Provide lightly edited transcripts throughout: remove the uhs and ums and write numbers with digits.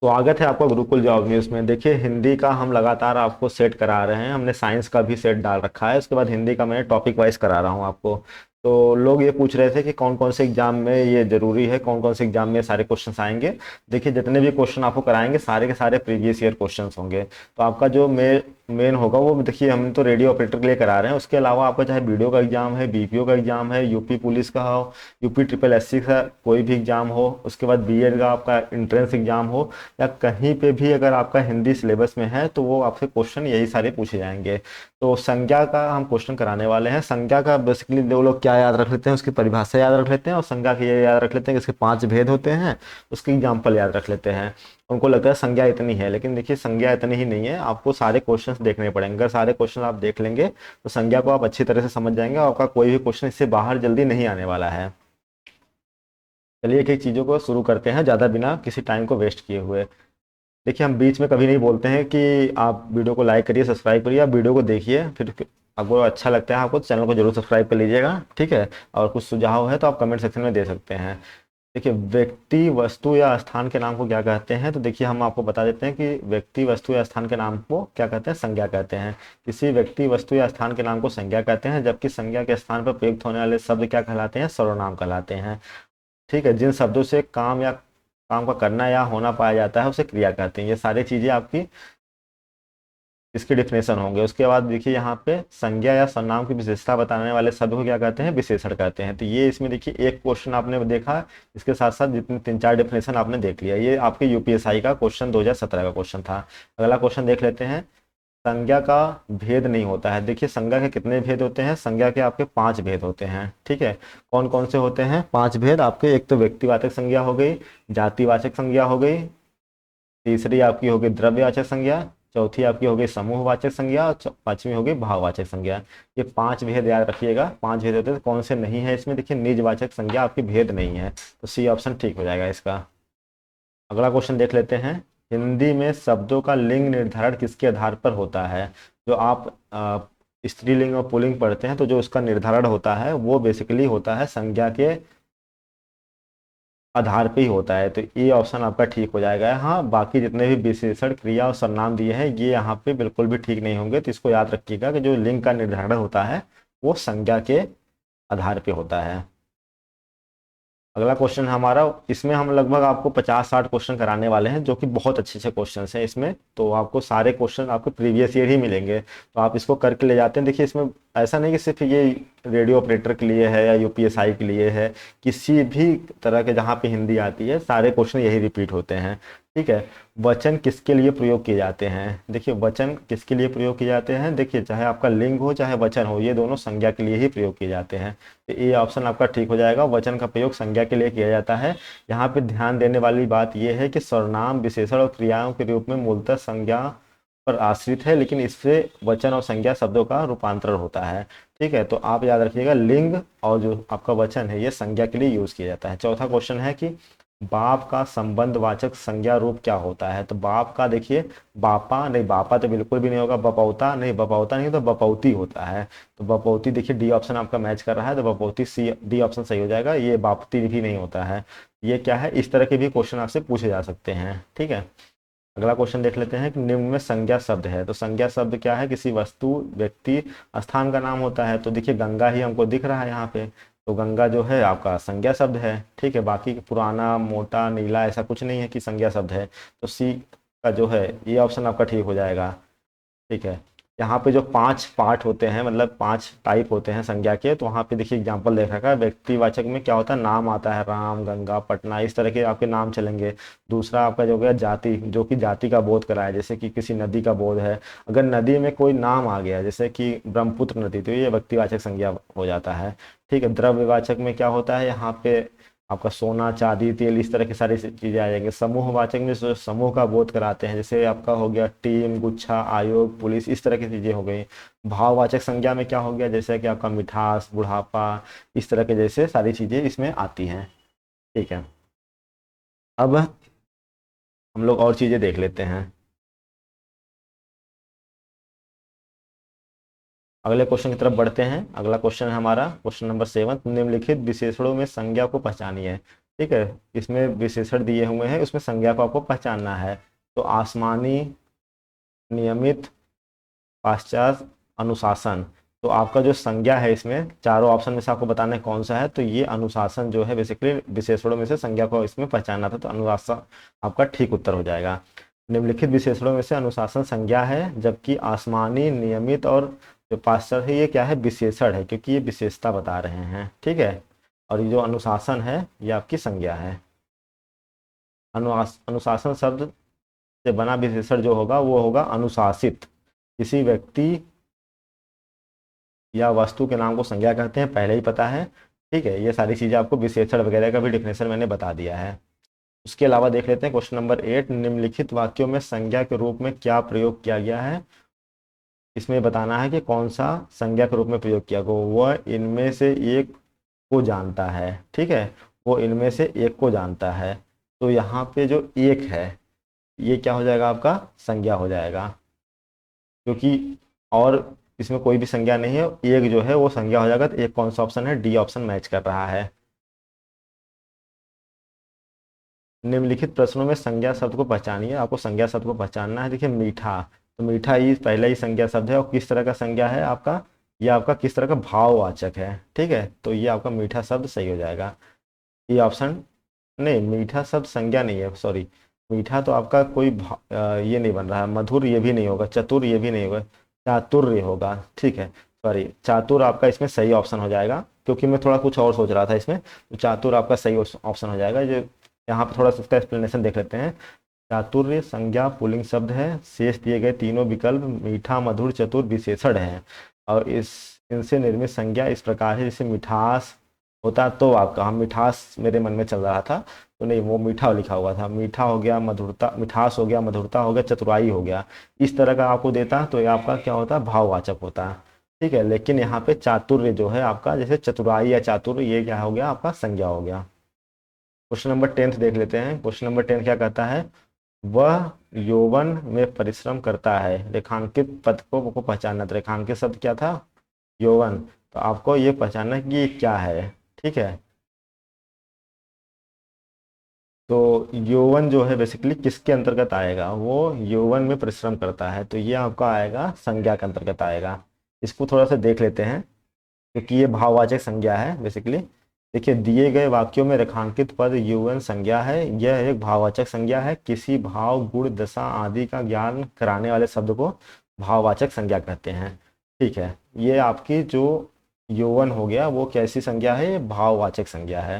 स्वागत है आपका गुरुकुल जॉब न्यूज़ में। देखिए, हिंदी का हम लगातार आपको सेट करा रहे हैं। हमने साइंस का भी सेट डाल रखा है, उसके बाद हिंदी का मैं टॉपिक वाइज करा रहा हूँ आपको। तो लोग ये पूछ रहे थे कि कौन कौन से एग्जाम में ये जरूरी है, कौन कौन से एग्जाम में सारे क्वेश्चंस आएंगे। देखिए, जितने भी क्वेश्चन आपको कराएंगे सारे के सारे प्रीवियस ईयर क्वेश्चंस होंगे। तो आपका जो मेन होगा वो, देखिए हम तो रेडियो ऑपरेटर के लिए करा रहे हैं, उसके अलावा आपका चाहे बीडीओ का एग्जाम है, बीपीओ का एग्जाम है, यूपी पुलिस का हो, यूपी ट्रिपल एससी का कोई भी एग्जाम हो, उसके बाद बीएड का आपका एंट्रेंस एग्जाम हो, या कहीं पे भी अगर आपका हिंदी सिलेबस में है तो वो आपसे क्वेश्चन यही सारे पूछे जाएंगे। तो संज्ञा का हम क्वेश्चन कराने वाले हैं। संज्ञा का बेसिकली वो लोग क्या याद रख लेते हैं, उसकी परिभाषा याद रख लेते हैं, और संज्ञा की ये याद रख लेते हैं कि इसके 5 भेद होते हैं, उसके एग्जाम्पल याद रख लेते हैं। उनको लगता है संज्ञा इतनी है, लेकिन देखिए संज्ञा इतनी ही नहीं है, आपको सारे क्वेश्चंस देखने पड़ेंगे। अगर सारे क्वेश्चन आप देख लेंगे तो संज्ञा को आप अच्छी तरह से समझ जाएंगे, और आपका कोई भी क्वेश्चन इससे बाहर जल्दी नहीं आने वाला है। चलिए एक एक चीज़ों को शुरू करते हैं, ज़्यादा बिना किसी टाइम को वेस्ट किए हुए। देखिए, हम बीच में कभी नहीं बोलते हैं कि आप वीडियो को लाइक करिए, सब्सक्राइब करिए। आप वीडियो को देखिए, फिर आपको अच्छा लगता है आपको तो चैनल को जरूर सब्सक्राइब कर लीजिएगा, ठीक है। और कुछ सुझाव है तो आप कमेंट सेक्शन में दे सकते हैं। देखिए, व्यक्ति वस्तु या स्थान के नाम को क्या कहते हैं, तो देखिए हम आपको बता देते हैं कि व्यक्ति वस्तु या स्थान के नाम को क्या कहते हैं, संज्ञा कहते हैं। किसी व्यक्ति वस्तु या स्थान के नाम को संज्ञा कहते हैं, जबकि संज्ञा के स्थान पर प्रयुक्त होने वाले शब्द क्या कहलाते हैं, सर्वनाम कहलाते हैं। ठीक है, जिन शब्दों से काम या काम का करना या होना पाया जाता है उसे क्रिया कहते हैं। ये सारी चीजें आपकी इसके डिफिनेशन होंगे। उसके बाद देखिए यहाँ पे संज्ञा या सर्वनाम की विशेषता बताने वाले शब्द को क्या कहते हैं, विशेषण कहते हैं। तो ये इसमें देखिए एक क्वेश्चन आपने देखा, इसके साथ साथ जितने 3-4 डिफिनेशन आपने देख लिया। ये आपके यूपीएसआई का क्वेश्चन 2017 का क्वेश्चन था। अगला क्वेश्चन देख लेते हैं। संज्ञा का भेद नहीं होता है। देखिए, संज्ञा के कितने भेद होते हैं, संज्ञा के आपके 5 भेद होते हैं, ठीक है। कौन कौन से होते हैं 5 भेद आपके, एक तो व्यक्तिवाचक संज्ञा हो गई, जातिवाचक संज्ञा हो गई, तीसरी आपकी हो गई द्रव्यवाचक संज्ञा, चौथी आपकी हो गई समूहवाचक संज्ञा, और पांचवी हो गई भाववाचक संज्ञा। ये 5 भेद याद रखिएगा। 5 भेद होते हैं, तो कौन से नहीं है इसमें, देखिए निजवाचक संज्ञा आपकी भेद नहीं है, तो सी ऑप्शन ठीक हो जाएगा इसका। अगला क्वेश्चन देख लेते हैं। हिंदी में शब्दों का लिंग निर्धारण किसके आधार पर होता है। जो आप स्त्रीलिंग और पुल्लिंग पढ़ते हैं तो जो उसका निर्धारण होता है वो बेसिकली होता है संज्ञा के आधार पे ही होता है। तो ये ऑप्शन आपका ठीक हो जाएगा। हाँ, बाकी जितने भी विशेषण क्रिया और सर्वनाम दिए हैं ये यहाँ पे बिल्कुल भी ठीक नहीं होंगे, तो इसको याद रखिएगा कि जो लिंग का निर्धारण होता है वो संज्ञा के आधार पे होता है। अगला क्वेश्चन हमारा, इसमें हम लगभग आपको 50-60 क्वेश्चन कराने वाले हैं, जो कि बहुत अच्छे अच्छे क्वेश्चन हैं इसमें। तो आपको सारे क्वेश्चन आपको प्रीवियस ईयर ही मिलेंगे, तो आप इसको करके ले जाते हैं। देखिए, इसमें ऐसा नहीं कि सिर्फ ये रेडियो ऑपरेटर के लिए है या यूपीएसआई के लिए है, किसी भी तरह के जहाँ पे हिंदी आती है सारे क्वेश्चन यही रिपीट होते हैं, ठीक है। वचन किसके लिए प्रयोग किए जाते हैं। देखिए, वचन किसके लिए प्रयोग किए जाते हैं, देखिए चाहे आपका लिंग हो चाहे वचन हो, ये दोनों संज्ञा के लिए ही प्रयोग किए जाते हैं। तो ये ऑप्शन आपका ठीक हो जाएगा। वचन का प्रयोग संज्ञा के लिए किया जाता है। यहाँ पे ध्यान देने वाली बात यह है कि सर्वनाम विशेषण और क्रियाओं के रूप में मूलतः संज्ञा पर आश्रित है, लेकिन इससे वचन और संज्ञा शब्दों का रूपांतरण होता है, ठीक है। तो आप याद रखिएगा, लिंग और जो आपका वचन है ये संज्ञा के लिए यूज किया जाता है। चौथा क्वेश्चन है कि बाप का संबंधवाचक संज्ञा रूप क्या होता है। तो बाप का देखिए, बापा नहीं, बापा तो बिल्कुल भी नहीं होगा, बपौता नहीं, बपौता नहीं तो बपौती होता है। तो बपौती देखिए डी ऑप्शन आपका मैच कर रहा है, तो बपौती सी डी ऑप्शन सही हो जाएगा। ये बापती भी नहीं होता है। ये क्या है, इस तरह के भी क्वेश्चन आपसे पूछे जा सकते हैं, ठीक है। अगला क्वेश्चन देख लेते हैं कि निम्न में संज्ञा शब्द है। तो संज्ञा शब्द क्या है, किसी वस्तु, व्यक्ति, स्थान का नाम होता है। तो देखिए गंगा ही हमको दिख रहा है यहाँ पे, तो गंगा जो है आपका संज्ञा शब्द है, ठीक है। बाकी पुराना, मोटा, नीला ऐसा कुछ नहीं है कि संज्ञा शब्द है। तो सी का जो है ये ऑप्शन आपका ठीक हो जाएगा, ठीक है। यहाँ पे जो 5 पार्ट होते हैं, मतलब 5 टाइप होते हैं संज्ञा के, तो वहाँ पे देखिए एग्जाम्पल देख रखा है। व्यक्तिवाचक में क्या होता है, नाम आता है, राम, गंगा, पटना, इस तरह के आपके नाम चलेंगे। दूसरा आपका जो हो गया जाति, जो कि जाति का बोध कराए, जैसे कि किसी नदी का बोध है। अगर नदी में कोई नाम आ गया जैसे कि ब्रह्मपुत्र नदी, तो ये व्यक्तिवाचक संज्ञा हो जाता है, ठीक है। द्रव्यवाचक में क्या होता है, यहाँ पे आपका सोना, चांदी, तेल, इस तरह की सारी चीजें आ जाएंगी। समूहवाचक में जो समूह का बोध कराते हैं, जैसे आपका हो गया टीम, गुच्छा, आयोग, पुलिस, इस तरह की चीजें हो गई। भाववाचक संज्ञा में क्या हो गया, जैसे कि आपका मिठास, बुढ़ापा, इस तरह के जैसे सारी चीजें इसमें आती हैं, ठीक है। अब हम लोग और चीजें देख लेते हैं। अगले क्वेश्चन की तरफ बढ़ते हैं। अगला क्वेश्चन है हमारा क्वेश्चन नंबर 7, निम्नलिखित विशेषणों में संज्ञा को पहचानिए। ठीक है, इसमें विशेषण दिए हुए हैं, उसमें संज्ञा को आपको पहचानना है। तो आसमानी, नियमित, पाश्चात्य, अनुशासन। तो आपका जो संज्ञा है इसमें चारों ऑप्शन में से आपको बताना है कौन सा है, तो ये अनुशासन जो है बेसिकली विशेषणों में से संज्ञा को इसमें पहचानना था, तो अनुशासन आपका ठीक उत्तर हो जाएगा। निम्नलिखित विशेषणों में से अनुशासन संज्ञा है, जबकि आसमानी, नियमित और जो पाश्चात्य है ये क्या है, विशेषण है, क्योंकि ये विशेषता बता रहे हैं। ठीक है, और ये जो अनुशासन है ये आपकी संज्ञा है। अनुशासन शब्द से बना विशेषण जो होगा वो होगा अनुशासित। किसी व्यक्ति या वस्तु के नाम को संज्ञा कहते हैं, पहले ही पता है। ठीक है, ये सारी चीज़ें आपको विशेषण वगैरह का भी डिफिनेशन मैंने बता दिया है। उसके अलावा देख लेते हैं क्वेश्चन नंबर 8, निम्नलिखित वाक्यों में संज्ञा के रूप में क्या प्रयोग किया गया है। इसमें बताना है कि कौन सा संज्ञा के रूप में प्रयोग किया गया, वह इनमें से एक को जानता है। ठीक है, वो इनमें से एक को जानता है। तो यहाँ पे जो एक है ये क्या हो जाएगा, आपका संज्ञा हो जाएगा, क्योंकि और इसमें कोई भी संज्ञा नहीं है, एक जो है वो संज्ञा हो जाएगा। तो एक कौन सा ऑप्शन है, डी ऑप्शन मैच कर रहा है। निम्नलिखित प्रश्नों में संज्ञा शब्द को पहचानिए। आपको संज्ञा शब्द को पहचानना है। देखिए मीठा, तो मीठा ही पहला ही संज्ञा शब्द है, और किस तरह का संज्ञा है आपका, ये आपका किस तरह का भाववाचक है। ठीक है, तो ये आपका मीठा शब्द सही हो जाएगा। ये ऑप्शन नहीं, मीठा शब्द संज्ञा नहीं है, सॉरी। मीठा तो आपका कोई ये नहीं बन रहा है। मधुर ये भी नहीं होगा, चतुर ये भी नहीं होगा, चातुर्य होगा। ठीक है, सॉरी, चातुर आपका इसमें सही ऑप्शन हो जाएगा, क्योंकि मैं थोड़ा कुछ और सोच रहा था इसमें। तो चातुर आपका सही ऑप्शन हो जाएगा। जो यहाँ पे थोड़ा सा इसका एक्सप्लेनेशन देख लेते हैं। चातुर्य संज्ञा पुल्लिंग शब्द है। शेष दिए गए तीनों विकल्प मीठा, मधुर, चतुर विशेषण हैं, और इस इनसे निर्मित संज्ञा इस प्रकार है जैसे मिठास होता। तो आपका हम मिठास मेरे मन में चल रहा था, तो नहीं, वो मीठा लिखा हुआ था। मीठा हो गया, मधुरता, मिठास हो गया, मधुरता हो गया, चतुराई हो गया। इस तरह का आपको देता तो ये आपका क्या होता, भाववाचक होता। ठीक है, लेकिन यहाँ पे चातुर्य जो है आपका, जैसे चतुराई या चातुर्य, ये क्या हो गया, आपका संज्ञा हो गया। क्वेश्चन नंबर 10 देख लेते हैं। क्वेश्चन नंबर 10 क्या कहता है, वह यौवन में परिश्रम करता है। रेखांकित पद को पहचानना। तो रेखांकित शब्द क्या था, यौवन। तो आपको ये पहचानना है कि ये क्या है। ठीक है, तो यौवन जो है बेसिकली किसके अंतर्गत आएगा, वो यौवन में परिश्रम करता है, तो ये आपका आएगा संज्ञा के अंतर्गत आएगा। इसको थोड़ा सा देख लेते हैं, क्योंकि ये भाववाचक संज्ञा है बेसिकली। देखिए, दिए गए वाक्यों में रेखांकित पद यौवन संज्ञा है। यह एक भाववाचक संज्ञा है। किसी भाव, गुण, दशा आदि का ज्ञान कराने वाले शब्द को भाववाचक संज्ञा कहते हैं। ठीक है, ये आपकी जो यौवन हो गया वो कैसी संज्ञा है, ये भाववाचक संज्ञा है।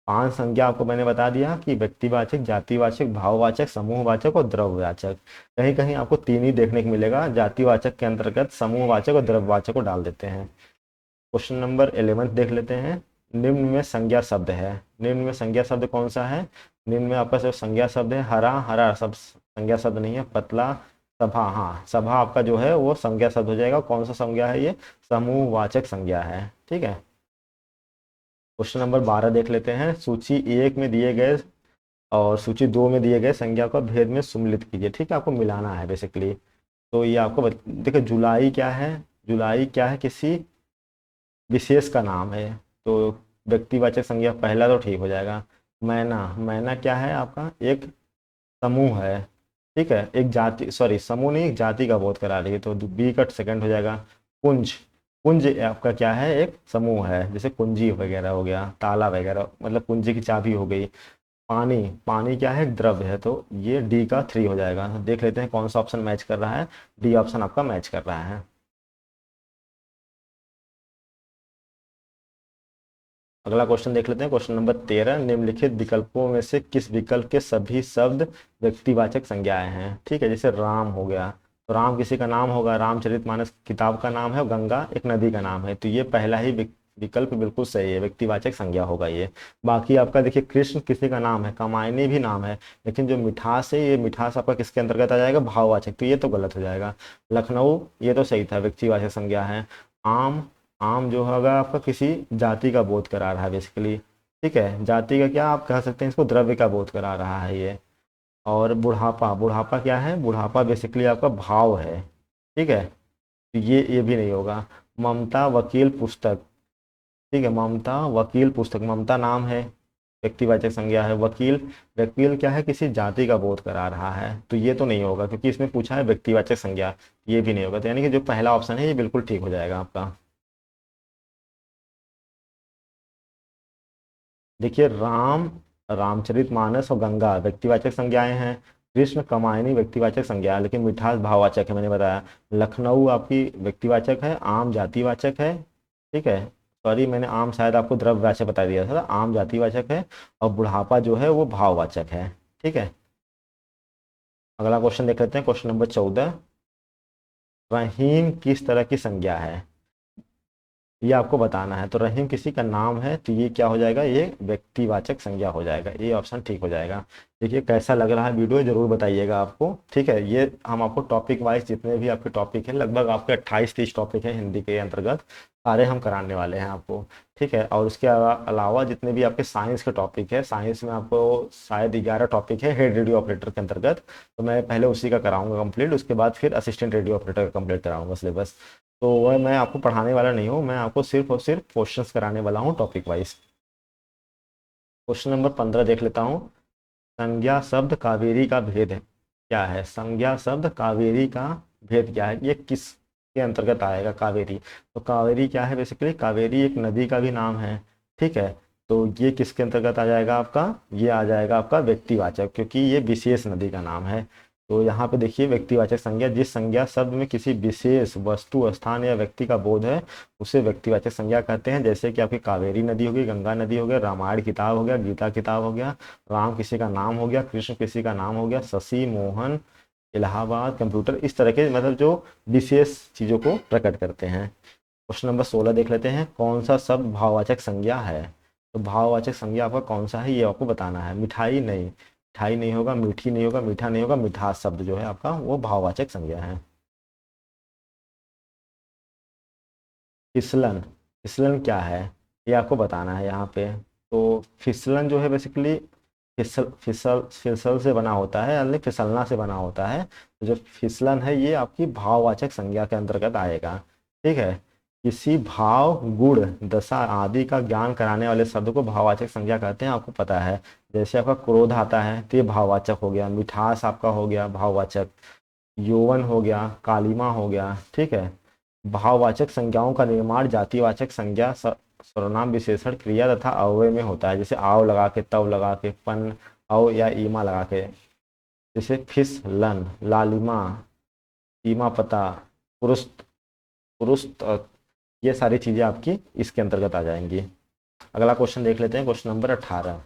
5 संज्ञा आपको मैंने बता दिया कि व्यक्तिवाचक, जातिवाचक, भाववाचक, समूहवाचक और द्रव्यवाचक। कहीं कहीं आपको 3 ही देखने को मिलेगा, जातिवाचक के अंतर्गत समूहवाचक और द्रव्यवाचक को डाल देते हैं। क्वेश्चन नंबर 11 देख लेते हैं। निम्न में संज्ञा शब्द है। निम्न में संज्ञा शब्द कौन सा है, निम्न में आपका जो संज्ञा शब्द है, हरा, हरा सब संज्ञा शब्द नहीं है। पतला, सभा, हाँ सभा आपका जो है वो संज्ञा शब्द हो जाएगा। कौन सा संज्ञा है, ये समूहवाचक संज्ञा है। ठीक है, क्वेश्चन नंबर 12 देख लेते हैं। सूची 1 में दिए गए और सूची 2 में दिए गए संज्ञा को भेद में सम्मिलित कीजिए। ठीक है, आपको मिलाना है बेसिकली। तो ये आपको देखिए, जुलाई क्या है, जुलाई क्या है, किसी विशेष का नाम है, तो व्यक्तिवाचक संज्ञा पहला तो ठीक हो जाएगा। मैना, मैना क्या है आपका, एक समूह है। ठीक है, एक जाति, सॉरी समूह नहीं, एक जाति का बोध करा रही है, तो बी का सेकंड हो जाएगा। कुंज, कुंज आपका क्या है, एक समूह है, जैसे कुंजी वगैरह हो गया, ताला वगैरह, मतलब कुंजी की चाबी हो गई। पानी, पानी क्या है, एक द्रव्य है, तो ये डी का 3 हो जाएगा। तो देख लेते हैं कौन सा ऑप्शन मैच कर रहा है। डी ऑप्शन आपका मैच कर रहा है। अगला क्वेश्चन देख लेते हैं। क्वेश्चन नंबर 13, निम्नलिखित विकल्पों में से किस विकल्प के सभी शब्द व्यक्तिवाचक संज्ञाएं हैं। ठीक है, जैसे राम हो गया, तो राम किसी का नाम होगा, रामचरितमानस किताब का नाम है, और गंगा एक नदी का नाम है, तो ये पहला ही विकल्प बिल्कुल सही है, व्यक्तिवाचक संज्ञा होगा ये। बाकी आपका देखिए, कृष्ण किसी का नाम है, कामायनी भी नाम है, लेकिन जो मिठास है, ये मिठास आपका किसके अंतर्गत आ जाएगा, भाववाचक, तो ये तो गलत हो जाएगा। लखनऊ ये तो सही था, व्यक्तिवाचक संज्ञा है। आम, आम जो होगा आपका किसी जाति का बोध करा रहा है बेसिकली। ठीक है, जाति का क्या आप कह सकते हैं, इसको द्रव्य का बोध करा रहा है ये। और बुढ़ापा, बुढ़ापा क्या है, बुढ़ापा बेसिकली आपका भाव है। ठीक है, तो ये भी नहीं होगा। ममता वकील पुस्तक, ठीक है, ममता वकील पुस्तक, ममता नाम है, व्यक्तिवाचक संज्ञा है। वकील, वकील क्या है, किसी जाति का बोध करा रहा है, तो ये तो नहीं होगा क्योंकि इसमें पूछा है व्यक्तिवाचक संज्ञा, ये भी नहीं होगा। तो यानी कि जो पहला ऑप्शन है ये बिल्कुल ठीक हो जाएगा आपका। देखिए राम, रामचरितमानस और गंगा व्यक्तिवाचक संज्ञाएं हैं। कृष्ण, कामायनी व्यक्तिवाचक संज्ञा है, लेकिन मिठास भाववाचक है, मैंने बताया। लखनऊ आपकी व्यक्तिवाचक है, आम जातिवाचक है। ठीक है, सॉरी मैंने आम शायद आपको द्रव्यवाचक बता दिया था, आम जातिवाचक है। और बुढ़ापा जो है वो भाववाचक है। ठीक है, अगला क्वेश्चन देख लेते हैं, क्वेश्चन नंबर 14। रहीम किस तरह की संज्ञा है, ये आपको बताना है। तो रहीम किसी का नाम है, तो ये क्या हो जाएगा, ये व्यक्तिवाचक संज्ञा हो जाएगा, ये ऑप्शन ठीक हो जाएगा। देखिए कैसा लग रहा है वीडियो जरूर बताइएगा आपको। ठीक है, ये हम आपको टॉपिक वाइज जितने भी आपके टॉपिक हैं, लगभग आपके 28-30 टॉपिक हैं हिंदी के अंतर्गत, सारे हम कराने वाले हैं आपको। ठीक है, और उसके अलावा जितने भी आपके साइंस के टॉपिक है, साइंस में आपको शायद 11 टॉपिक है हेड रेडियो ऑपरेटर के अंतर्गत, तो मैं पहले उसी का कराऊंगा कंप्लीट, उसके बाद फिर असिस्टेंट रेडियो ऑपरेटर का कंप्लीट कराऊंगा सिलेबस। तो वह मैं आपको पढ़ाने वाला नहीं हूँ, मैं आपको सिर्फ और सिर्फ क्वेश्चंस कराने वाला हूँ टॉपिक वाइज। क्वेश्चन नंबर 15 देख लेता हूँ। संज्ञा शब्द कावेरी का भेद है क्या है, संज्ञा शब्द कावेरी का भेद क्या है, ये किस के अंतर्गत आएगा कावेरी। तो कावेरी क्या है, बेसिकली कावेरी एक नदी का भी नाम है। ठीक है, तो ये किसके अंतर्गत आ जाएगा आपका, ये आ जाएगा आपका व्यक्तिवाचक, क्योंकि ये विशेष नदी का नाम है। तो यहाँ पे देखिए व्यक्तिवाचक संज्ञा, जिस संज्ञा शब्द में किसी विशेष वस्तु, स्थान या व्यक्ति का बोध है उसे व्यक्तिवाचक संज्ञा कहते हैं। जैसे कि आपकी कावेरी नदी हो गई, गंगा नदी हो गया, रामायण किताब हो गया, गीता किताब हो गया, राम किसी का नाम हो गया, कृष्ण किसी का नाम हो गया, शशि, मोहन, इलाहाबाद, कंप्यूटर, इस तरह के मतलब जो विशेष चीजों को प्रकट करते हैं। क्वेश्चन नंबर 16 देख लेते हैं। कौन सा शब्द भाववाचक संज्ञा है, तो भाववाचक संज्ञा आपका कौन सा है ये आपको बताना है। मिठाई नहीं, मिठाई नहीं होगा, मीठी नहीं होगा, मीठा नहीं होगा, मिठास शब्द जो है आपका वो भाववाचक संज्ञा है। फिसलन, फिसलन क्या है ये आपको बताना है यहाँ पे। तो फिसलन जो है बेसिकली फिसल फिसल फिसल से बना होता है, यानी फिसलना से बना होता है। तो जो फिसलन है ये आपकी भाववाचक संज्ञा के अंतर्गत आएगा। ठीक है, किसी भाव, गुण, दशा आदि का ज्ञान कराने वाले शब्द को भाववाचक संज्ञा कहते हैं, आपको पता है। जैसे आपका क्रोध आता है तो ये भाववाचक हो गया, मिठास आपका हो गया भाववाचक, यौवन हो गया, कालिमा हो गया। ठीक है, भाववाचक संज्ञाओं का निर्माण जातिवाचक संज्ञा सर्वनाम विशेषण क्रिया तथा अव्यय में होता है। जैसे आओ लगा के, तव लगा के, पन, औ या ईमा लगा के। जैसे फिसलन, लालिमा, ईमा पता, पुरुस्त, पुरुस्त, ये सारी चीजें आपकी इसके अंतर्गत आ जाएंगी। अगला क्वेश्चन देख लेते हैं, क्वेश्चन नंबर 18।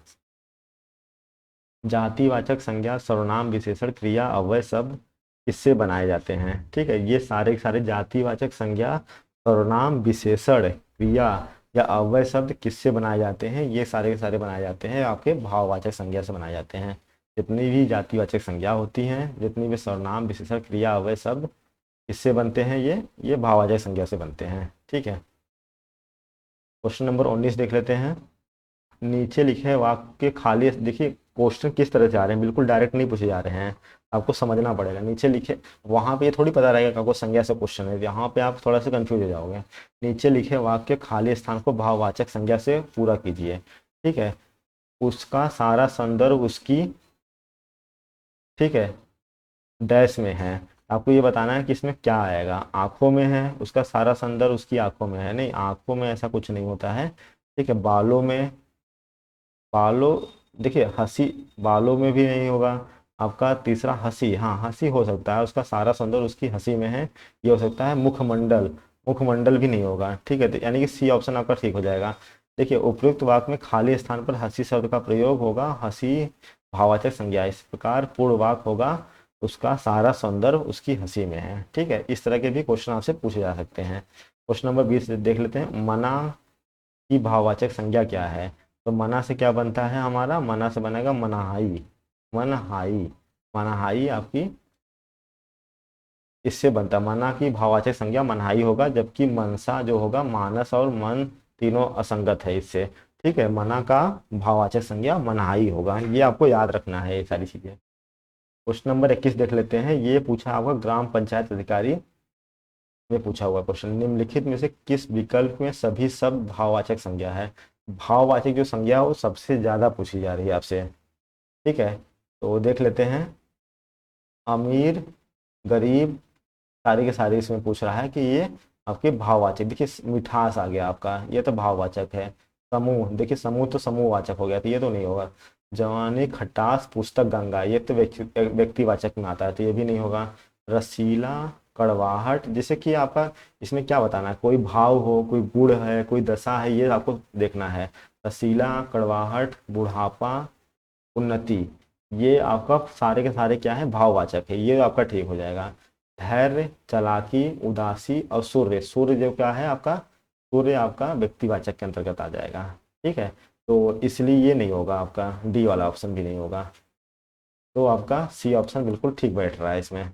जातिवाचक संज्ञा सर्वनाम विशेषण क्रिया अव्यय शब्द किससे बनाए जाते हैं। ठीक है, ये सारे सारे जातिवाचक संज्ञा सर्वनाम विशेषण क्रिया या अव्यय शब्द किससे बनाए जाते हैं, ये सारे के सारे बनाए जाते हैं आपके भाववाचक संज्ञा से बनाए जाते हैं। जितनी भी जातिवाचक संज्ञा होती हैं, जितनी भी सर्वनाम विशेषण क्रिया अव्यय शब्द किससे बनते हैं, ये भाववाचक संज्ञा से बनते हैं। ठीक है, क्वेश्चन नंबर 19 देख लेते हैं। नीचे लिखे वाक्य खाली, देखिए क्वेश्चन किस तरह से आ रहे हैं, बिल्कुल डायरेक्ट नहीं पूछे जा रहे हैं, आपको समझना पड़ेगा। नीचे लिखे, वहां पे ये थोड़ी पता रहेगा कि आपको संज्ञा से क्वेश्चन है, यहाँ पे आप थोड़ा सा कंफ्यूज हो जाओगे। नीचे लिखे वाक्य खाली स्थान को भाववाचक संज्ञा से पूरा कीजिए। ठीक है, उसका सारा संदर्भ उसकी, ठीक है, डैश में है। आपको ये बताना है कि इसमें क्या आएगा। आंखों में है, उसका सारा संदर्भ उसकी आंखों में है, नहीं आंखों में ऐसा कुछ नहीं होता है। ठीक है, बालों में, बालों, देखिए हंसी, बालों में भी नहीं होगा। आपका तीसरा हंसी, हाँ हंसी हो सकता है, उसका सारा संदर्भ उसकी हंसी में है, ये हो सकता है। मुखमंडल, मुखमंडल भी नहीं होगा। ठीक है, तो यानी कि सी ऑप्शन आपका ठीक हो जाएगा। देखिए उपयुक्त वाक्य में खाली स्थान पर हंसी शब्द का प्रयोग होगा, हंसी भाववाचक संज्ञा। इस प्रकार पूर्ण वाक्य होगा, उसका सारा संदर्भ उसकी हंसी में है। ठीक है, इस तरह के भी क्वेश्चन आपसे पूछे जा सकते हैं। क्वेश्चन नंबर 20 देख लेते हैं। मना की भाववाचक संज्ञा क्या है, तो मना से क्या बनता है हमारा, मना से बनेगा मनहाई, मनहाई, मनहाई आपकी इससे बनता है। मना की भाववाचक संज्ञा मनहाई होगा, जबकि मनसा जो होगा मानस और मन तीनों असंगत है इससे। ठीक है, मना का भाववाचक संज्ञा मनहाई होगा, ये आपको याद रखना है ये सारी चीजें। क्वेश्चन नंबर 21 देख लेते हैं। ये पूछा होगा ग्राम पंचायत अधिकारी में पूछा हुआ क्वेश्चन, निम्नलिखित में से किस विकल्प में सभी शब्द भाववाचक संज्ञा है। भाववाचक जो संज्ञा है वो सबसे ज़्यादा पूछी जा रही है आपसे। ठीक है, तो देख लेते हैं। अमीर, गरीब, सारी के सारी इसमें पूछ रहा है कि ये आपके भाववाचक। देखिए मिठास आ गया आपका, ये तो भाववाचक है। समूह, देखिए समूह तो समूहवाचक हो गया, तो ये तो नहीं होगा। जवानी, खटास, पुस्तक, गंगा, ये तो व्यक्तिवाचक में आता है, तो ये भी नहीं होगा। रसीला, कड़वाहट, जैसे कि आपका इसमें क्या बताना है, कोई भाव हो, कोई गुण है, कोई दशा है, ये आपको देखना है। रसीला, कड़वाहट, बुढ़ापा, उन्नति, ये आपका सारे के सारे क्या है, भाववाचक है, ये आपका ठीक हो जाएगा। धैर्य, चालाकी, उदासी और सूर्य, सूर्य जो क्या है आपका, सूर्य आपका व्यक्तिवाचक के अंतर्गत आ जाएगा। ठीक है, तो इसलिए ये नहीं होगा आपका, डी वाला ऑप्शन भी नहीं होगा। तो आपका सी ऑप्शन बिल्कुल ठीक बैठ रहा है इसमें।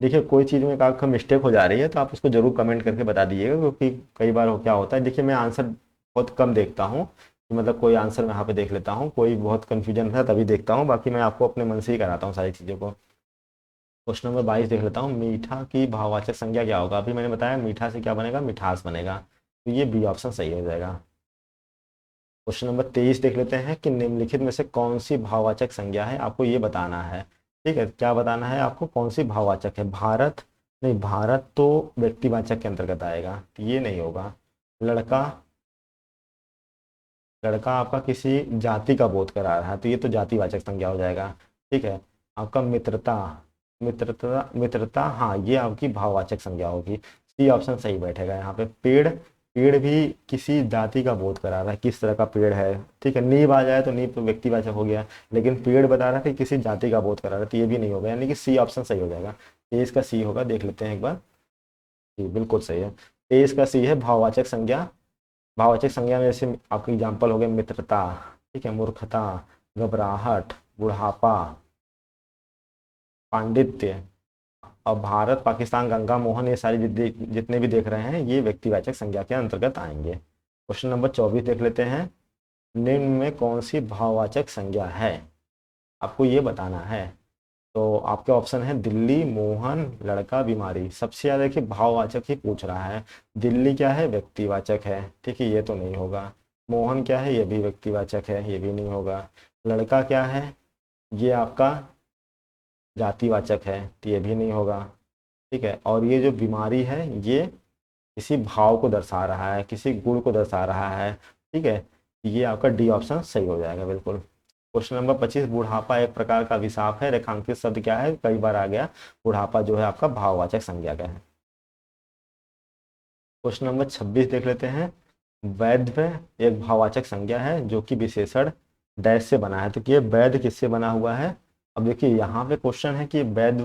देखिए कोई चीज़ में आपका मिस्टेक हो जा रही है तो आप उसको जरूर कमेंट करके बता दीजिएगा, क्योंकि कई बार क्या होता है, देखिए मैं आंसर बहुत कम देखता हूँ, कि मतलब कोई आंसर मैं यहाँ पे देख लेता हूँ, कोई बहुत कन्फ्यूजन है तभी देखता हूँ, बाकी मैं आपको अपने मन से ही कराता हूँ सारी चीज़ों को। क्वेश्चन नंबर 22 देख लेता हूँ। मीठा की भाववाचक संज्ञा क्या होगा? अभी मैंने बताया मीठा से क्या बनेगा, मिठास बनेगा, तो ये बी ऑप्शन सही हो जाएगा। क्वेश्चन नंबर 23 देख लेते हैं कि निम्नलिखित में से कौन सी भाववाचक संज्ञा है, आपको ये बताना है। ठीक है, क्या बताना है आपको, कौन सी भाववाचक है? भारत, नहीं भारत तो व्यक्तिवाचक के अंतर्गत आएगा, तो ये नहीं होगा। लड़का, लड़का आपका किसी जाति का बोध करा रहा है, तो ये तो जातिवाचक संज्ञा हो जाएगा। ठीक है, आपका मित्रता, मित्रता हाँ ये आपकी भाववाचक संज्ञा होगी, सी ऑप्शन सही बैठेगा यहाँ पे। पेड़, पेड़ भी किसी जाति का बोध करा रहा है, किस तरह का पेड़ है। ठीक है, नींव आ जाए तो नींव तो व्यक्तिवाचक हो गया, लेकिन पेड़ बता रहा है कि किसी जाति का बोध करा रहा है, तो ये भी नहीं होगा, यानी कि सी ऑप्शन सही हो जाएगा। ये इसका सी होगा, देख लेते हैं एक बार। जी बिल्कुल सही है, तेईस का सी है भाववाचक संज्ञा। भाववाचक संज्ञा में जैसे आपके एग्जाम्पल हो गए मित्रता, ठीक है, मूर्खता, घबराहट, बुढ़ापा, पांडित्य, और भारत, पाकिस्तान, गंगा, मोहन, ये सारी जितने भी देख रहे हैं ये व्यक्तिवाचक संज्ञा के अंतर्गत आएंगे। क्वेश्चन नंबर 24 देख लेते हैं। निम्न में कौन सी भाववाचक संज्ञा है, आपको ये बताना है। तो आपके ऑप्शन है दिल्ली, मोहन, लड़का, बीमारी। सबसे ज्यादा देखिए भाववाचक ही पूछ रहा है। दिल्ली क्या है, व्यक्तिवाचक है, ठीक है, ये तो नहीं होगा। मोहन क्या है, ये भी व्यक्तिवाचक है, ये भी नहीं होगा। लड़का क्या है, ये आपका जातिवाचक है, तो ये भी नहीं होगा। ठीक है, और ये जो बीमारी है ये किसी भाव को दर्शा रहा है, किसी गुण को दर्शा रहा है। ठीक है, ये आपका डी ऑप्शन सही हो जाएगा बिल्कुल। क्वेश्चन नंबर 25, बुढ़ापा एक प्रकार का अभिशाप है, रेखांकित शब्द क्या है, कई बार आ गया। बुढ़ापा जो है आपका भाववाचक संज्ञा का है। क्वेश्चन नंबर 26 देख लेते हैं। वैध एक भाववाचक संज्ञा है जो कि विशेषण डैश से बना है, तो ये वैध किससे बना हुआ है? अब देखिए यहाँ पे क्वेश्चन है कि वैध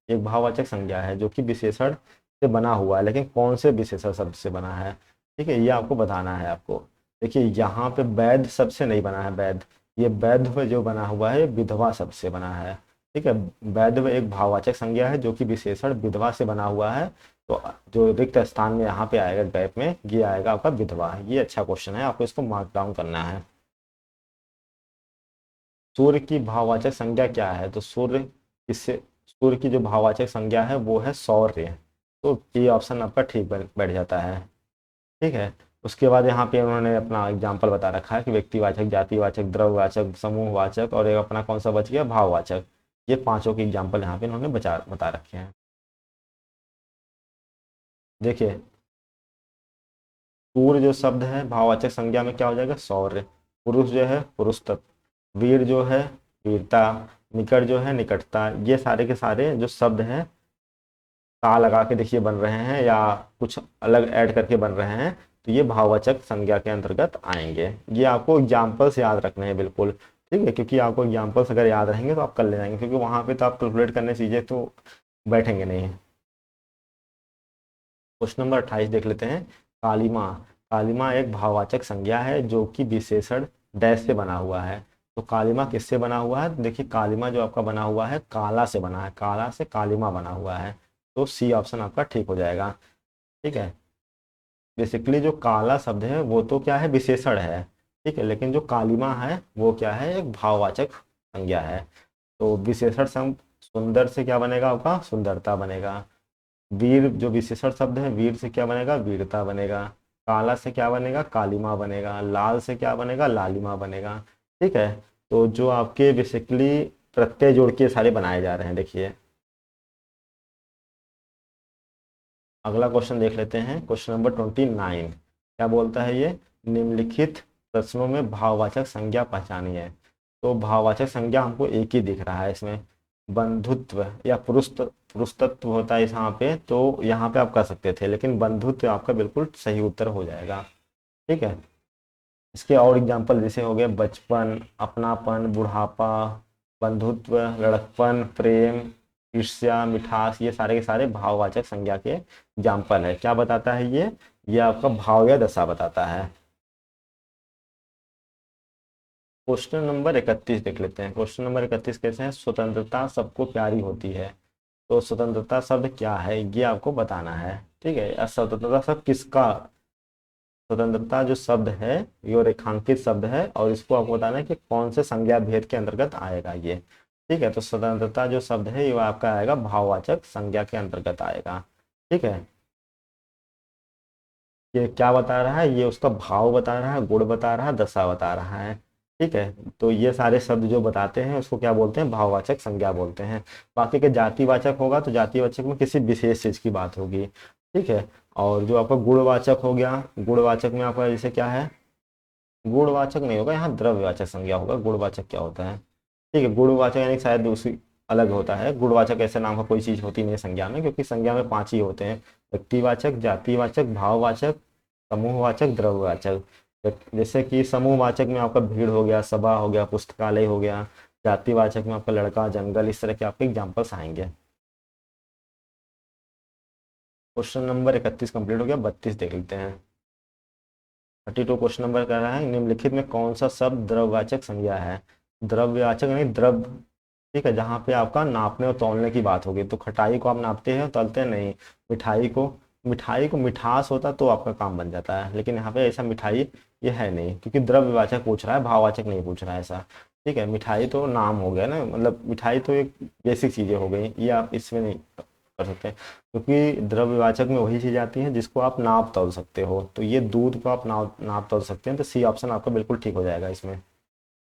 एक भाववाचक संज्ञा है जो कि विशेषण से बना हुआ है, लेकिन कौन से विशेषण शब्द से बना है? ठीक है, ये आपको बताना है आपको। देखिए यहाँ पे वैध शब्द से नहीं बना है, वैध, ये वैध जो बना हुआ है विधवा शब्द से बना है। ठीक है, वैध एक भाववाचक संज्ञा है जो कि विशेषण विधवा से बना हुआ है, तो जो रिक्त स्थान में यहाँ पे आएगा गैप में, ये आएगा आपका विधवा। ये अच्छा क्वेश्चन है, आपको इसको मार्क डाउन करना है। सूर्य की भाववाचक संज्ञा क्या है? तो सूर्य, इससे सूर्य की जो भाववाचक संज्ञा है वो है सौर्य, तो ये ऑप्शन आपका ठीक बैठ जाता है। ठीक है, उसके बाद यहाँ पे उन्होंने अपना एग्जाम्पल बता रखा है कि व्यक्तिवाचक, जातिवाचक, द्रव्यवाचक, समूहवाचक, और एक अपना कौन सा बच गया, भाववाचक। ये पांचों के एग्जाम्पल यहाँ पे उन्होंने बता रखे हैं। देखिए सूर्य जो शब्द है भाववाचक संज्ञा में क्या हो जाएगा, सौर्य। पुरुष जो है पुरुष तत्व, वीर जो है वीरता, निकट जो है निकटता, ये सारे के सारे जो शब्द हैं ता लगा के देखिए बन रहे हैं या कुछ अलग ऐड करके बन रहे हैं, तो ये भाववाचक संज्ञा के अंतर्गत आएंगे। ये आपको एग्जाम्पल्स याद रखने हैं बिल्कुल। ठीक है, क्योंकि आपको एग्जाम्पल्स अगर याद रहेंगे तो आप कर ले जाएंगे, क्योंकि वहां पे तो आप कैलकुलेट करने चीजें तो बैठेंगे नहीं। क्वेश्चन नंबर 28 देख लेते हैं। कालिमा, कालिमा एक भाववाचक संज्ञा है जो कि विशेषण डैश से बना हुआ है, तो कालिमा किससे बना हुआ है? देखिए कालिमा जो आपका बना हुआ है काला से बना है, काला से कालिमा बना हुआ है, तो सी ऑप्शन आपका ठीक हो जाएगा। ठीक है, बेसिकली जो काला शब्द है वो तो क्या है, विशेषण है। ठीक है, लेकिन जो कालिमा है वो क्या है, एक भाववाचक संज्ञा है। तो विशेषण शब्द सुंदर से क्या बनेगा आपका, सुंदरता बनेगा। वीर जो विशेषण शब्द है वीर से क्या बनेगा, वीरता बनेगा। काला से क्या बनेगा, कालीमा बनेगा। लाल से क्या बनेगा, लालिमा बनेगा। ठीक है, तो जो आपके बेसिकली प्रत्यय जोड़ के सारे बनाए जा रहे हैं। देखिए अगला क्वेश्चन देख लेते हैं, क्वेश्चन नंबर 29। क्या बोलता है ये, निम्नलिखित प्रश्नों में भाववाचक संज्ञा पहचानिए। तो भाववाचक संज्ञा हमको एक ही दिख रहा है इसमें, बंधुत्व या पुरुषत्व होता है यहाँ पे, तो यहाँ पे आप कर सकते थे, लेकिन बंधुत्व आपका बिल्कुल सही उत्तर हो जाएगा। ठीक है, इसके और एग्जाम्पल जैसे हो गए बचपन, अपनापन, बुढ़ापा, बंधुत्व, लड़कपन, प्रेम, ईर्ष्या, मिठास, ये सारे के सारे भाववाचक संज्ञा के एग्जाम्पल है। क्या बताता है ये आपका भाव या दशा बताता है। क्वेश्चन नंबर 31 देख लेते हैं। क्वेश्चन नंबर 31 कैसे है, स्वतंत्रता सबको प्यारी होती है। तो स्वतंत्रता शब्द क्या है ये आपको बताना है। ठीक है, स्वतंत्रता शब्द किसका, स्वतंत्रता जो शब्द है ये रेखांकित शब्द है, और इसको आपको बताना है कि कौन से संज्ञा भेद के अंतर्गत आएगा ये। ठीक है, तो स्वतंत्रता जो शब्द है ये आपका आएगा भाववाचक संज्ञा के अंतर्गत आएगा। ठीक है, ये क्या बता रहा है, ये उसका भाव बता रहा है, गुण बता रहा है, दशा बता रहा है। ठीक है, तो ये सारे शब्द जो बताते हैं उसको क्या बोलते हैं, भाववाचक संज्ञा बोलते हैं। बाकी के जातिवाचक होगा तो जातिवाचक में किसी विशेष चीज की बात होगी। ठीक है, और जो आपका गुणवाचक हो गया, गुणवाचक में आपका जैसे क्या है, गुणवाचक नहीं होगा यहाँ, द्रव्यवाचक संज्ञा होगा। गुणवाचक क्या होता है, ठीक है, गुणवाचक यानी शायद दूसरी अलग होता है। गुणवाचक ऐसे नाम का कोई चीज होती नहीं है संज्ञा में, क्योंकि संज्ञा में 5 ही होते हैं, व्यक्तिवाचक, जातिवाचक, भाववाचक, समूहवाचक, द्रव्यवाचक। जैसे कि समूहवाचक में आपका भीड़ हो गया, सभा हो गया, पुस्तकालय हो गया। जातिवाचक में आपका लड़का, जंगल, इस तरह के आपके एग्जाम्पल्स आएंगे। क्वेश्चन नंबर 31 कंप्लीट हो गया, 32 देख लेते हैं। 32 क्वेश्चन नंबर कर रहा है, निम्नलिखित में कौन सा शब्द द्रव्यवाचक संज्ञा है। द्रव्यवाचक यानी द्रव, ठीक है, जहाँ पे आपका नापने और तौलने की बात होगी। तो खटाई को आप नापते हैं, तौलते नहीं। मिठाई को मिठास होता तो आपका काम बन जाता है, लेकिन यहाँ पे ऐसा मिठाई ये है नहीं, क्योंकि द्रव्यवाचक पूछ रहा है, भाववाचक नहीं पूछ रहा है ऐसा। ठीक है, मिठाई तो नाम हो गया ना, मतलब मिठाई तो एक बेसिक चीजें हो गई, ये आप इसमें नहीं कर सकते, क्योंकि द्रव्यवाचक में वही चीज आती है जिसको आप नाप तौल सकते हो। तो ये दूध को आप नाप तौल सकते हैं, तो सी ऑप्शन आपका बिल्कुल ठीक हो जाएगा इसमें।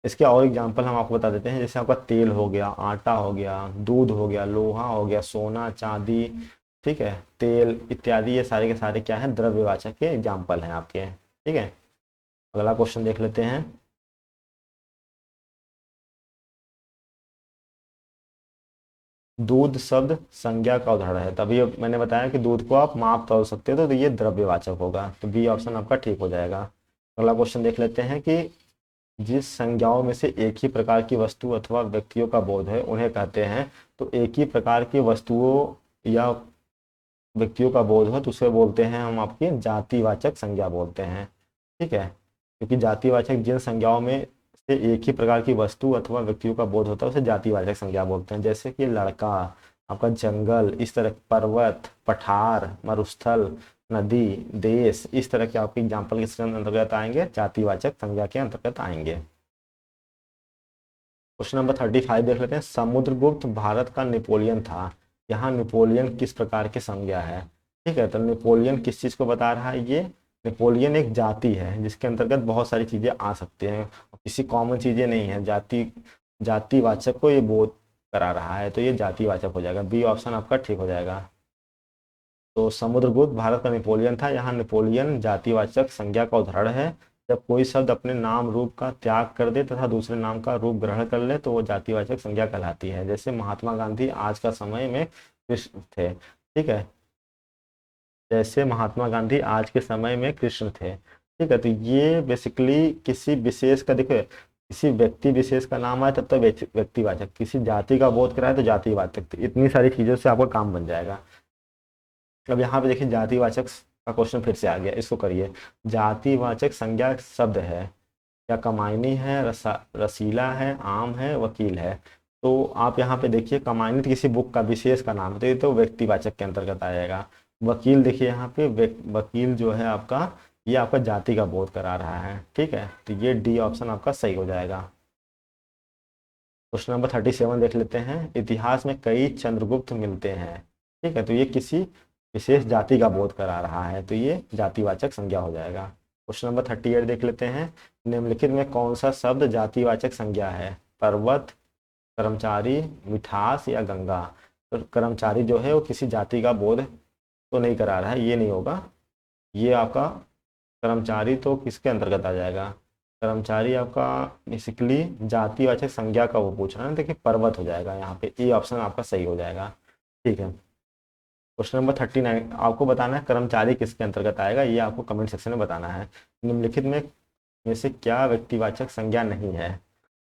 इसके और एग्जांपल हम आपको बता देते हैं, जैसे आपका तेल हो गया, आटा हो गया, दूध हो गया, लोहा हो गया, सोना, चांदी, ठीक है, तेल इत्यादि, ये सारे के सारे क्या है, द्रव्यवाचक के एग्जाम्पल हैं आपके। ठीक है, अगला क्वेश्चन देख लेते हैं। दूध शब्द संज्ञा का उदाहरण है, तभी मैंने बताया कि दूध को आप माप तौल सकते हो, तो ये द्रव्यवाचक होगा, तो बी ऑप्शन आपका ठीक हो जाएगा। अगला क्वेश्चन देख लेते हैं कि जिस संज्ञाओं में से एक ही प्रकार की वस्तु अथवा व्यक्तियों का बोध है उन्हें कहते हैं। तो एक ही प्रकार की वस्तुओं या व्यक्तियों का बोध हो तो उसे बोलते हैं हम आपकी जातिवाचक संज्ञा बोलते हैं। ठीक है, क्योंकि जातिवाचक जिन संज्ञाओं में से एक ही प्रकार की वस्तु अथवा व्यक्तियों का बोध होता है उसे जातिवाचक संज्ञा बोलते हैं। जैसे कि लड़का, आपका जंगल, इस तरह पर्वत, पठार, मरुस्थल, नदी, देश, इस तरह के आपके एग्जाम्पल किसके अंतर्गत आएंगे, जातिवाचक संज्ञा के अंतर्गत आएंगे। क्वेश्चन नंबर 35 देख लेते हैं, समुद्रगुप्त भारत का नेपोलियन था। यहाँ नेपोलियन किस प्रकार की संज्ञा है। ठीक है, तो नेपोलियन किस चीज को बता रहा है, ये नेपोलियन एक जाति है जिसके अंतर्गत बहुत सारी चीजें आ सकती हैं, किसी कॉमन चीजें नहीं है। जातिवाचक को ये बोध करा रहा है, तो ये जातिवाचक हो जाएगा, बी ऑप्शन आपका ठीक हो जाएगा। तो समुद्रगुप्त भारत का नेपोलियन था, यहाँ नेपोलियन जातिवाचक संज्ञा का उदाहरण है। जब कोई शब्द अपने नाम रूप का त्याग कर दे तथा दूसरे नाम का रूप ग्रहण कर ले तो वो जातिवाचक संज्ञा कहलाती है। जैसे महात्मा गांधी आज का समय में कृष्ण थे। ठीक है, जैसे महात्मा गांधी आज के समय में कृष्ण थे। ठीक है, तो ये बेसिकली किसी विशेष का, देखो किसी व्यक्ति विशेष का नाम आए तब तो व्यक्तिवाचक, किसी जाति का बोध कराए तो जातिवाचक, तो इतनी सारी चीजों से आपका काम बन जाएगा। अब यहाँ पे देखिए जातिवाचक का क्वेश्चन फिर से आ गया, इसको करिए। जातिवाचक संज्ञा शब्द है, क्या कमायनी है, रसीला है, आम है, वकील है। तो आप यहाँ पे देखिए, कमायनी तो किसी बुक का विशेष का नाम है, तो ये तो व्यक्तिवाचक के अंतर्गत आएगा। वकील देखिए यहाँ पे वकील जो है आपका, ये आपका जाति का बोध करा रहा है। ठीक है, तो ये डी ऑप्शन आपका सही हो जाएगा। क्वेश्चन नंबर 37 देख लेते हैं, इतिहास में कई चंद्रगुप्त मिलते हैं। ठीक है, तो ये किसी विशेष जाति का बोध करा रहा है, तो ये जातिवाचक संज्ञा हो जाएगा। क्वेश्चन नंबर 38 देख लेते हैं। निम्नलिखित में कौन सा शब्द जातिवाचक संज्ञा है? पर्वत, कर्मचारी, मिठास या गंगा? तो कर्मचारी जो है वो किसी जाति का बोध तो नहीं करा रहा है, ये नहीं होगा। ये आपका कर्मचारी तो किसके अंतर्गत आ जाएगा? कर्मचारी आपका बेसिकली जातिवाचक संज्ञा का वो पूछ रहा है, देखिए पर्वत हो जाएगा यहाँ पे, ए ऑप्शन आपका सही हो जाएगा। ठीक है। क्वेश्चन नंबर 39 आपको बताना है कर्मचारी किसके अंतर्गत आएगा, ये आपको कमेंट सेक्शन में बताना है। निम्नलिखित में से क्या व्यक्तिवाचक संज्ञा नहीं है?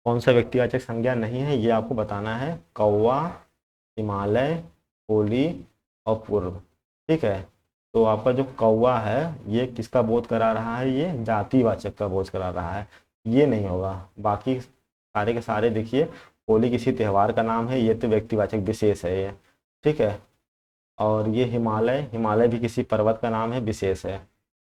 कौन सा व्यक्तिवाचक संज्ञा नहीं है ये आपको बताना है। कौवा, हिमालय, होली और पूर्व। ठीक है। तो आपका जो कौवा है ये किसका बोध करा रहा है? ये जातिवाचक का बोध करा रहा है, ये नहीं होगा। बाकी सारे के सारे देखिए, होली किसी त्यौहार का नाम है, ये तो व्यक्तिवाचक विशेष है ये। ठीक है। और ये हिमालय, हिमालय भी किसी पर्वत का नाम है, विशेष है।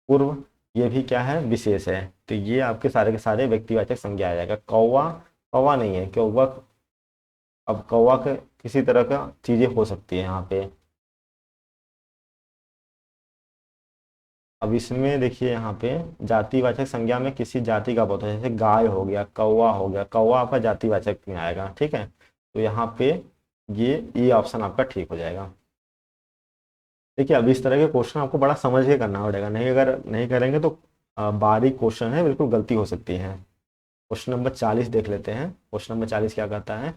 पूर्व, ये भी क्या है? विशेष है। तो ये आपके सारे के सारे व्यक्तिवाचक संज्ञा आ जाएगा। कौवा, कौवा नहीं है, कौवा अब कौवा के किसी तरह का चीजें हो सकती है यहाँ पे। अब इसमें देखिए यहाँ पे जातिवाचक संज्ञा में किसी जाति का बोध है, जैसे गाय हो गया, कौवा हो गया, कौवा आपका जातिवाचक में आएगा। ठीक है। तो यहाँ पे ये ऑप्शन आपका ठीक हो जाएगा। देखिए अब इस तरह के क्वेश्चन आपको बड़ा समझ के करना पड़ेगा, नहीं अगर नहीं करेंगे तो बारीक क्वेश्चन है, बिल्कुल गलती हो सकती है। क्वेश्चन नंबर 40 देख लेते हैं। क्वेश्चन नंबर 40 क्या कहता है?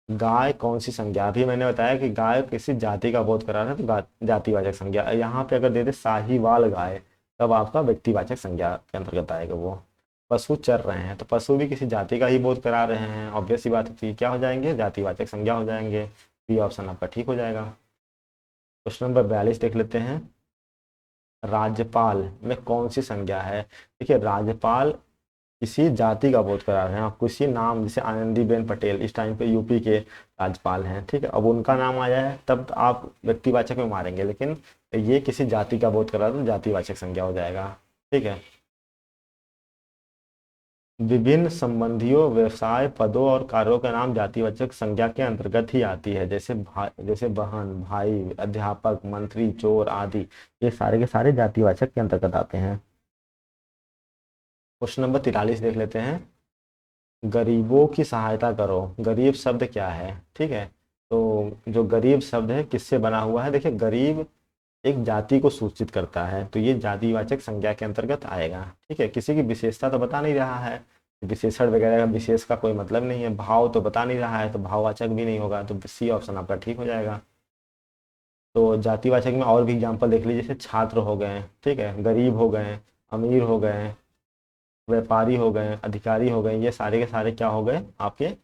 गाय कौन सी संज्ञा? अभी मैंने बताया कि गाय किसी जाति का बोध करा रहा है, तो जातिवाचक संज्ञा। यहाँ पे अगर दे दे साहीवाल गाय, तब आपका व्यक्तिवाचक संज्ञा के अंतर्गत आएगा वो। पशु चर रहे हैं, तो पशु भी किसी जाति का ही बोध करा रहे हैं, ऑब्वियस सी बात है, तो ये क्या हो जाएंगे? जातिवाचक संज्ञा हो जाएंगे। बी ऑप्शन आपका ठीक हो जाएगा। क्वेश्चन नंबर 42 देख लेते हैं। राज्यपाल में कौन सी संज्ञा है? देखिए राज्यपाल किसी जाति का बोध करा रहे हैं, आप किसी नाम, जैसे आनंदीबेन पटेल इस टाइम पे यूपी के राज्यपाल हैं। ठीक है। अब उनका नाम आ जाए तब आप व्यक्तिवाचक में मारेंगे, लेकिन ये किसी जाति का बोध करा रहे तो जातिवाचक संज्ञा हो जाएगा। ठीक है। विभिन्न संबंधियों, व्यवसाय, पदों और कार्यों का नाम जातिवाचक संज्ञा के अंतर्गत ही आती है, जैसे बहन, भाई, अध्यापक, मंत्री, चोर आदि, ये सारे के सारे जातिवाचक के अंतर्गत आते हैं। क्वेश्चन नंबर 43 देख लेते हैं। गरीबों की सहायता करो, गरीब शब्द क्या है? ठीक है। तो जो गरीब शब्द है किससे बना हुआ है? देखिए गरीब एक जाति को सूचित करता है, तो ये जातिवाचक संज्ञा के अंतर्गत आएगा। ठीक है। किसी की विशेषता तो बता नहीं रहा है, विशेषण वगैरह का विशेष का कोई मतलब नहीं है। भाव तो बता नहीं रहा है, तो भाववाचक भी नहीं होगा, तो सी ऑप्शन आपका ठीक हो जाएगा। तो जातिवाचक में और भी एग्जाम्पल देख लीजिए, जैसे छात्र हो गए, ठीक है, गरीब हो गए, अमीर हो गए, व्यापारी हो गए, अधिकारी हो गए, ये सारे के सारे क्या हो गए? आपके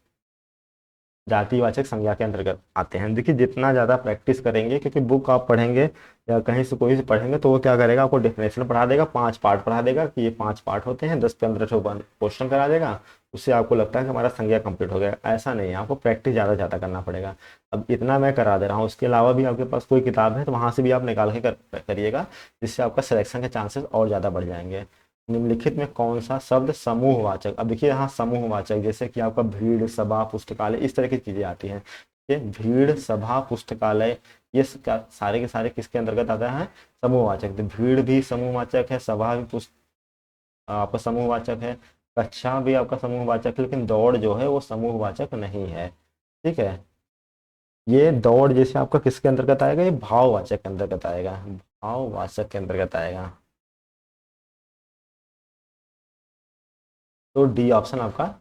जातिवाचक संज्ञा के अंतर्गत आते हैं। देखिए जितना ज़्यादा प्रैक्टिस करेंगे, क्योंकि बुक आप पढ़ेंगे या कहीं से कोई से पढ़ेंगे, तो वो क्या करेगा? आपको डेफिनेशन पढ़ा देगा, 5 पार्ट पढ़ा देगा कि ये 5 पार्ट होते हैं, 10-15 क्वेश्चन करा देगा। उससे आपको लगता है कि हमारा संज्ञा कंप्लीट हो गया। ऐसा नहीं है, आपको प्रैक्टिस ज़्यादा ज़्यादा करना पड़ेगा। अब इतना मैं करा दे रहा हूँ, उसके अलावा भी आपके पास कोई किताब है तो वहाँ से भी आप निकाल के करिएगा, जिससे आपका सिलेक्शन के चांसेस और ज़्यादा बढ़ जाएंगे। निम्नलिखित में कौन सा शब्द समूहवाचक? अब देखिए यहाँ समूहवाचक, जैसे कि आपका भीड़, सभा, पुस्तकालय, इस तरह की चीजें आती हैं। ये भीड़, सभा, पुस्तकालय, ये सारे के सारे किसके अंतर्गत आता है? समूहवाचक। तो भीड़ भी समूहवाचक है, सभा भी आपका समूहवाचक है, कक्षा भी आपका समूहवाचक है, लेकिन दौड़ जो है वो समूहवाचक नहीं है। ठीक है। ये दौड़ जैसे आपका किसके अंतर्गत आएगा? ये भाववाचक के अंतर्गत आएगा, भाववाचक के अंतर्गत आएगा। तो डी ऑप्शन आपका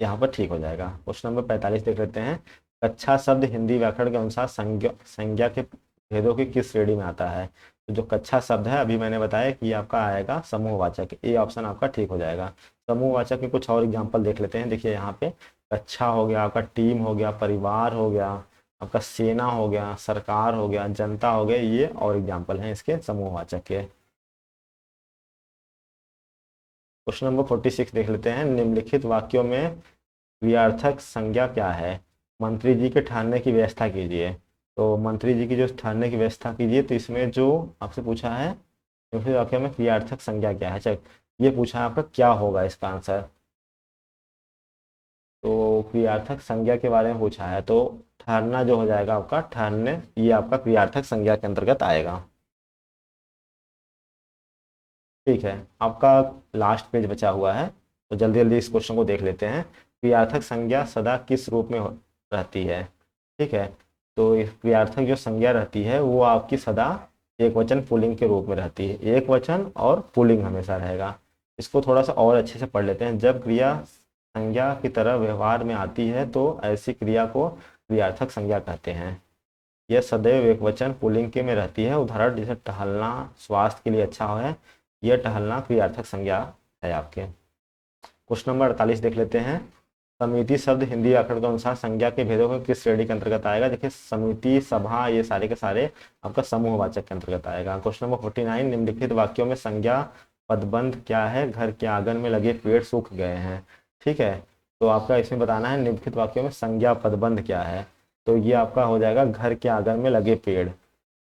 यहाँ पर ठीक हो जाएगा। क्वेश्चन नंबर 45 देख लेते हैं। कच्छा शब्द हिंदी व्याकरण के अनुसार संज्ञा संज्ञा के भेदों की किस श्रेणी में आता है? तो जो कच्छा शब्द है, अभी मैंने बताया कि ये आपका आएगा समूहवाचक, ए ऑप्शन आपका ठीक हो जाएगा। समूहवाचक के कुछ और एग्जाम्पल देख लेते हैं। देखिए यहाँ पे कच्छा हो गया, आपका टीम हो गया, परिवार हो गया, आपका सेना हो गया, सरकार हो गया, जनता हो गया, ये और एग्जाम्पल हैं इसके समूहवाचक के। क्वेश्चन नंबर 46 देख लेते हैं। निम्नलिखित वाक्यों में क्रियार्थक संज्ञा क्या है? मंत्री जी के ठहरने की व्यवस्था कीजिए। तो मंत्री जी की जो ठहरने की व्यवस्था कीजिए, तो इसमें जो आपसे पूछा है निम्नलिखित वाक्यों में क्रियार्थक संज्ञा क्या है, चल ये पूछा है आपका, क्या होगा इसका आंसर? तो क्रियार्थक संज्ञा के बारे में पूछा है, तो ठहरना जो हो जाएगा आपका ठहरने, ये आपका क्रियार्थक संज्ञा के अंतर्गत आएगा। ठीक है, आपका लास्ट पेज बचा हुआ है, तो जल्दी जल्दी इस क्वेश्चन को देख लेते हैं। क्रियार्थक संज्ञा सदा किस रूप में रहती है? ठीक है, तो क्रियार्थक जो संज्ञा रहती है वो आपकी सदा एक वचन पुल्लिंग के रूप में रहती है। एक वचन और पुल्लिंग हमेशा रहेगा। इसको थोड़ा सा और अच्छे से पढ़ लेते हैं। जब क्रिया संज्ञा की तरह व्यवहार में आती है तो ऐसी क्रिया को क्रियार्थक संज्ञा कहते हैं। यह सदैव एक वचन पुल्लिंग के में रहती है। उदाहरण जैसे टहलना स्वास्थ्य के लिए अच्छा है, यह टहलना क्रियार्थक संज्ञा है आपके। क्वेश्चन नंबर 48 देख लेते हैं। समिति शब्द हिंदी व्याकरण के अनुसार संज्ञा के भेदों में किस श्रेणी के अंतर्गत आएगा? देखिए समिति, सभा, ये सारे के सारे आपका समूहवाचक के अंतर्गत आएगा। क्वेश्चन नंबर 49, निम्नलिखित वाक्यों में संज्ञा पदबंध क्या है? घर के आंगन में लगे पेड़ सूख गए हैं। ठीक है, तो आपका इसमें बताना है निम्नलिखित वाक्यों में संज्ञा पदबंध क्या है। तो ये आपका हो जाएगा घर के आंगन में लगे पेड़।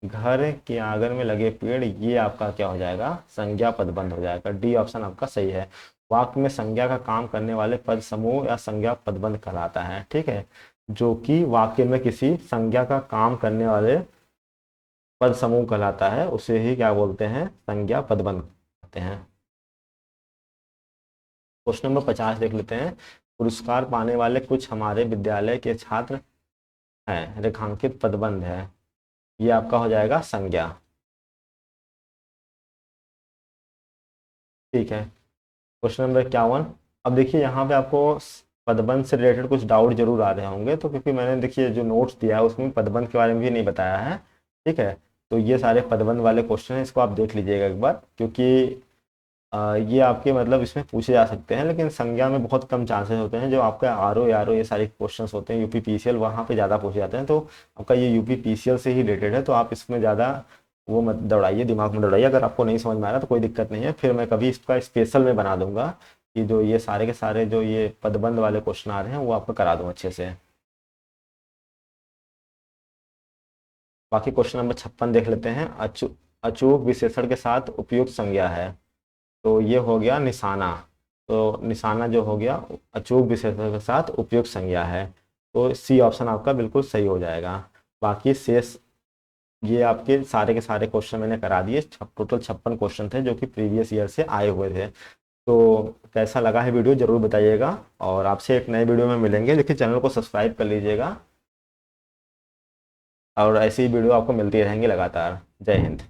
घर के आंगन में लगे पेड़, ये आपका क्या हो जाएगा? संज्ञा पदबंध हो जाएगा। डी ऑप्शन आपका सही है। वाक्य में संज्ञा का काम करने वाले पद समूह या संज्ञा पदबंध कहलाता है। ठीक है, जो कि वाक्य में किसी संज्ञा का काम करने वाले पद समूह कहलाता है, उसे ही क्या बोलते हैं? संज्ञा पदबंध कहते हैं। क्वेश्चन नंबर 50 देख लेते हैं। पुरस्कार पाने वाले कुछ हमारे विद्यालय के छात्र हैं, रेखांकित पदबंध है, ये आपका हो जाएगा संज्ञा। ठीक है, क्वेश्चन नंबर 51। अब देखिए यहाँ पे आपको पदबंध से रिलेटेड कुछ डाउट जरूर आ रहे होंगे, तो क्योंकि मैंने देखिए जो नोट्स दिया है उसमें पदबंध के बारे में भी नहीं बताया है। ठीक है, तो ये सारे पदबंध वाले क्वेश्चन हैं, इसको आप देख लीजिएगा एक बार, क्योंकि ये आपके मतलब इसमें पूछे जा सकते हैं, लेकिन संज्ञा में बहुत कम चांसेस होते हैं। जो आपका आर ओ ये सारे क्वेश्चंस होते हैं यूपी पीसीएल, वहाँ पे ज़्यादा पूछे जाते हैं। तो आपका ये यूपी पीसीएल से ही रिलेटेड है, तो आप इसमें ज़्यादा वो मत दौड़ाइए, दिमाग में दौड़ाइए। अगर आपको नहीं समझ में आ रहा तो कोई दिक्कत नहीं है, फिर मैं कभी इसका स्पेशल में बना दूंगा कि जो ये सारे के सारे जो ये पदबंध वाले क्वेश्चन आ रहे हैं वो आपको करा दूँ अच्छे से। बाकी क्वेश्चन नंबर 56 देख लेते हैं। अचूक विशेषण के साथ उपयुक्त संज्ञा है, तो ये हो गया निशाना। तो निशाना जो हो गया अचूक विशेषण के साथ उपयुक्त संज्ञा है, तो सी ऑप्शन आपका बिल्कुल सही हो जाएगा। बाकी शेष ये आपके सारे के सारे क्वेश्चन मैंने करा दिए। टोटल 56 क्वेश्चन थे जो कि प्रीवियस ईयर से आए हुए थे। तो कैसा लगा है वीडियो जरूर बताइएगा, और आपसे एक नए वीडियो में मिलेंगे। देखिए चैनल को सब्सक्राइब कर लीजिएगा, और ऐसी वीडियो आपको मिलती रहेंगी लगातार। जय हिंद।